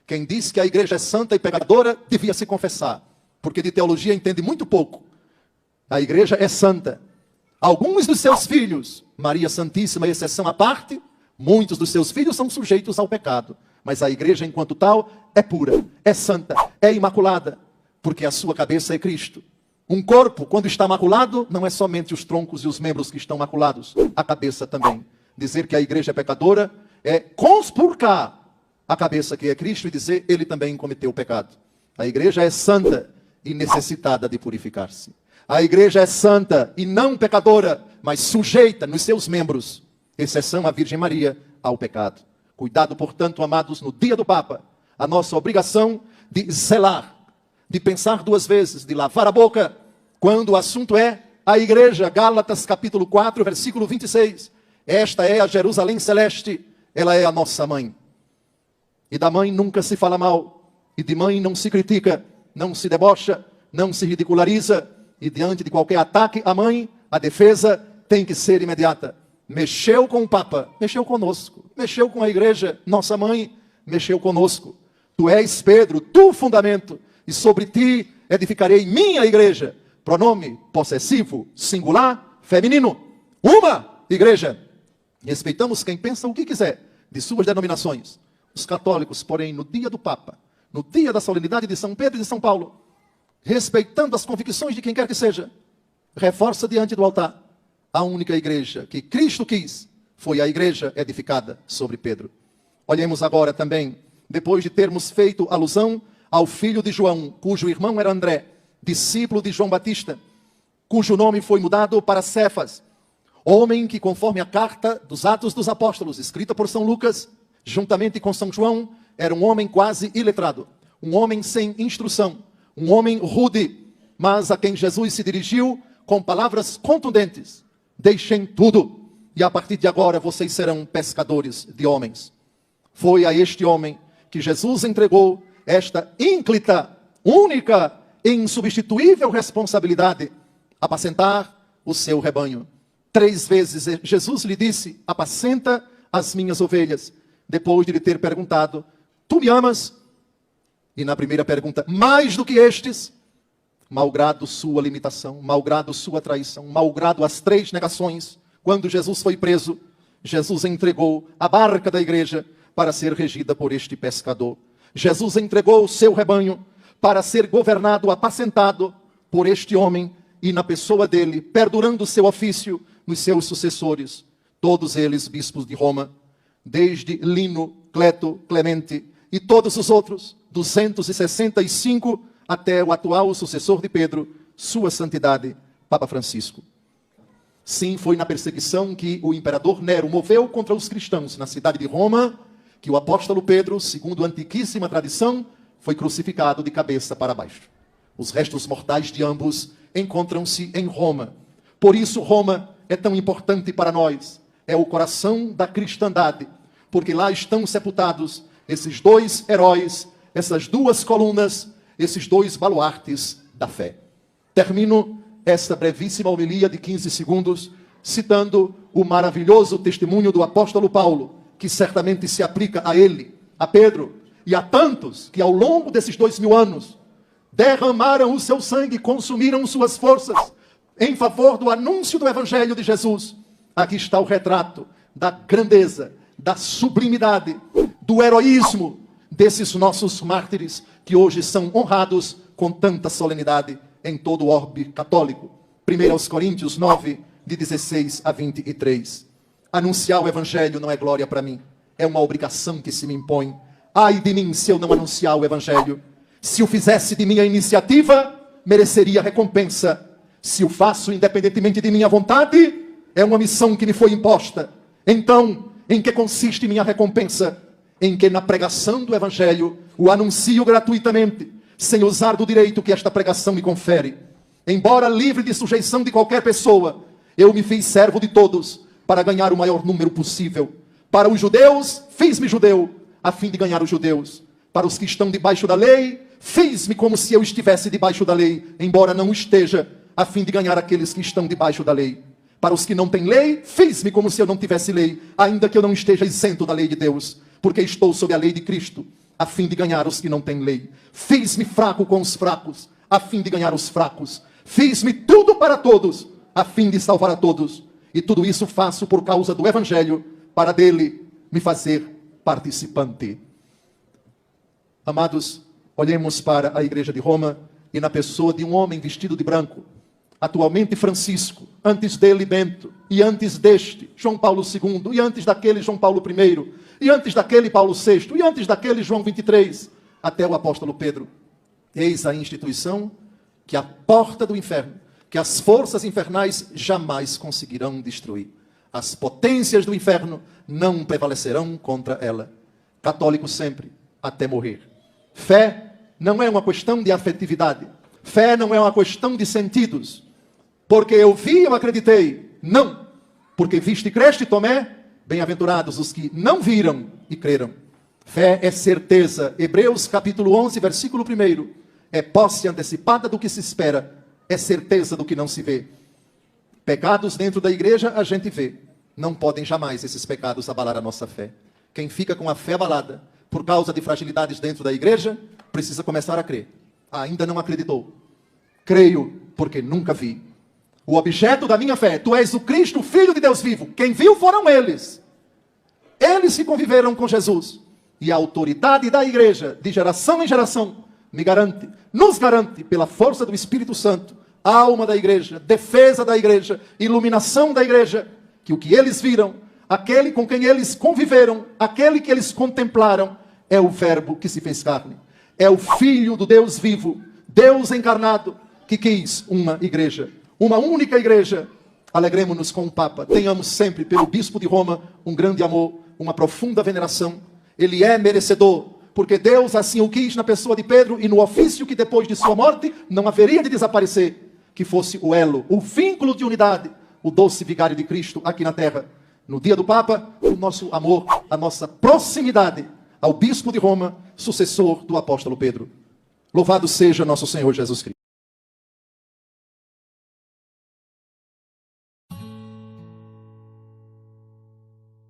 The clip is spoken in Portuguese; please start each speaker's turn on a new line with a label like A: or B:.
A: Quem diz que a igreja é santa e pecadora, devia se confessar, porque de teologia entende muito pouco. A igreja é santa. Alguns dos seus filhos, Maria Santíssima, exceção à parte, muitos dos seus filhos são sujeitos ao pecado. Mas a igreja, enquanto tal, é pura, é santa, é imaculada, porque a sua cabeça é Cristo. Um corpo, quando está maculado, não é somente os troncos e os membros que estão maculados, a cabeça também. Dizer que a igreja é pecadora é conspurcar a cabeça que é Cristo e dizer, ele também cometeu o pecado. A igreja é santa e necessitada de purificar-se. A igreja é santa e não pecadora, mas sujeita nos seus membros, exceção a Virgem Maria, ao pecado. Cuidado, portanto, amados, no dia do Papa, a nossa obrigação de zelar, de pensar duas vezes, de lavar a boca, quando o assunto é a igreja. Gálatas capítulo 4, versículo 26. Esta é a Jerusalém celeste, ela é a nossa mãe. E da mãe nunca se fala mal, e de mãe não se critica, não se debocha, não se ridiculariza, e diante de qualquer ataque à mãe, a defesa tem que ser imediata. Mexeu com o Papa, mexeu conosco, mexeu com a igreja, nossa mãe, mexeu conosco. Tu és Pedro, tu fundamento, e sobre ti edificarei minha igreja. Pronome possessivo, singular, feminino. Uma igreja. Respeitamos quem pensa o que quiser de suas denominações. Os católicos, porém, no dia do Papa, no dia da solenidade de São Pedro e de São Paulo, respeitando as convicções de quem quer que seja, reforça diante do altar: a única igreja que Cristo quis foi a igreja edificada sobre Pedro. Olhemos agora também, depois de termos feito alusão ao filho de João, cujo irmão era André, discípulo de João Batista, cujo nome foi mudado para Cefas, homem que, conforme a carta dos Atos dos Apóstolos, escrita por São Lucas, juntamente com São João, era um homem quase iletrado, um homem sem instrução, um homem rude, mas a quem Jesus se dirigiu com palavras contundentes: deixem tudo, e a partir de agora vocês serão pescadores de homens. Foi a este homem que Jesus entregou esta ínclita, única e insubstituível responsabilidade: apacentar o seu rebanho. 3 vezes Jesus lhe disse: apacenta as minhas ovelhas. Depois de lhe ter perguntado: tu me amas? E na primeira pergunta: mais do que estes? Malgrado sua limitação, malgrado sua traição, malgrado as 3 negações, quando Jesus foi preso, Jesus entregou a barca da igreja para ser regida por este pescador. Jesus entregou o seu rebanho para ser governado, apacentado por este homem, e na pessoa dele, perdurando o seu ofício nos seus sucessores, todos eles bispos de Roma, desde Lino, Cleto, Clemente e todos os outros, 265, até o atual sucessor de Pedro, sua santidade, Papa Francisco. Sim, foi na perseguição que o imperador Nero moveu contra os cristãos na cidade de Roma, que o apóstolo Pedro, segundo a antiquíssima tradição, foi crucificado de cabeça para baixo. Os restos mortais de ambos encontram-se em Roma. Por isso Roma é tão importante para nós. É o coração da cristandade, porque lá estão sepultados esses 2 heróis, essas 2 colunas, esses 2 baluartes da fé. Termino esta brevíssima homilia de 15 segundos citando o maravilhoso testemunho do apóstolo Paulo, que certamente se aplica a ele, a Pedro e a tantos que ao longo desses 2000 anos derramaram o seu sangue, consumiram suas forças em favor do anúncio do Evangelho de Jesus. Aqui está o retrato da grandeza, da sublimidade, do heroísmo desses nossos mártires que hoje são honrados com tanta solenidade em todo o orbe católico. 1 Coríntios 9, de 16 a 23. Anunciar o Evangelho não é glória para mim, é uma obrigação que se me impõe. Ai de mim se eu não anunciar o Evangelho. Se o fizesse de minha iniciativa, mereceria recompensa. Se o faço independentemente de minha vontade, é uma missão que me foi imposta. Então, em que consiste minha recompensa? Em que na pregação do Evangelho o anuncio gratuitamente, sem usar do direito que esta pregação me confere. Embora livre de sujeição de qualquer pessoa, eu me fiz servo de todos para ganhar o maior número possível. Para os judeus, fiz-me judeu, a fim de ganhar os judeus. Para os que estão debaixo da lei, fiz-me como se eu estivesse debaixo da lei, embora não esteja, a fim de ganhar aqueles que estão debaixo da lei. Para os que não têm lei, fiz-me como se eu não tivesse lei, ainda que eu não esteja isento da lei de Deus, porque estou sob a lei de Cristo, a fim de ganhar os que não têm lei. Fiz-me fraco com os fracos, a fim de ganhar os fracos. Fiz-me tudo para todos, a fim de salvar a todos. E tudo isso faço por causa do Evangelho, para dele me fazer participante. Amados, olhemos para a igreja de Roma e na pessoa de um homem vestido de branco, atualmente Francisco, antes dele Bento, e antes deste João Paulo II, e antes daquele João Paulo I, e antes daquele Paulo VI, e antes daquele João 23, até o apóstolo Pedro. Eis a instituição que a porta do inferno, que as forças infernais jamais conseguirão destruir. As potências do inferno não prevalecerão contra ela. Católico sempre, até morrer. Fé não é uma questão de afetividade. Fé não é uma questão de sentidos. Porque eu vi, eu acreditei. Não. Porque viste e creste, Tomé, bem-aventurados os que não viram e creram. Fé é certeza. Hebreus capítulo 11, versículo 1. É posse antecipada do que se espera. É certeza do que não se vê. Pecados dentro da igreja a gente vê. Não podem jamais esses pecados abalar a nossa fé. Quem fica com a fé abalada por causa de fragilidades dentro da igreja, precisa começar a crer. Ainda não acreditou. Creio porque nunca vi. O objeto da minha fé, tu és o Cristo, o Filho de Deus vivo. Quem viu foram eles. Eles que conviveram com Jesus. E a autoridade da igreja, de geração em geração, me garante, nos garante, pela força do Espírito Santo, alma da igreja, defesa da igreja, iluminação da igreja, que o que eles viram, aquele com quem eles conviveram, aquele que eles contemplaram, é o Verbo que se fez carne. É o Filho do Deus vivo, Deus encarnado, que quis uma igreja, uma única igreja. Alegremos-nos com o Papa, tenhamos sempre pelo Bispo de Roma um grande amor, uma profunda veneração. Ele é merecedor, porque Deus assim o quis na pessoa de Pedro e no ofício que depois de sua morte não haveria de desaparecer, que fosse o elo, o vínculo de unidade, o doce vigário de Cristo aqui na terra. No dia do Papa, o nosso amor, a nossa proximidade ao Bispo de Roma, sucessor do apóstolo Pedro. Louvado seja nosso Senhor Jesus Cristo.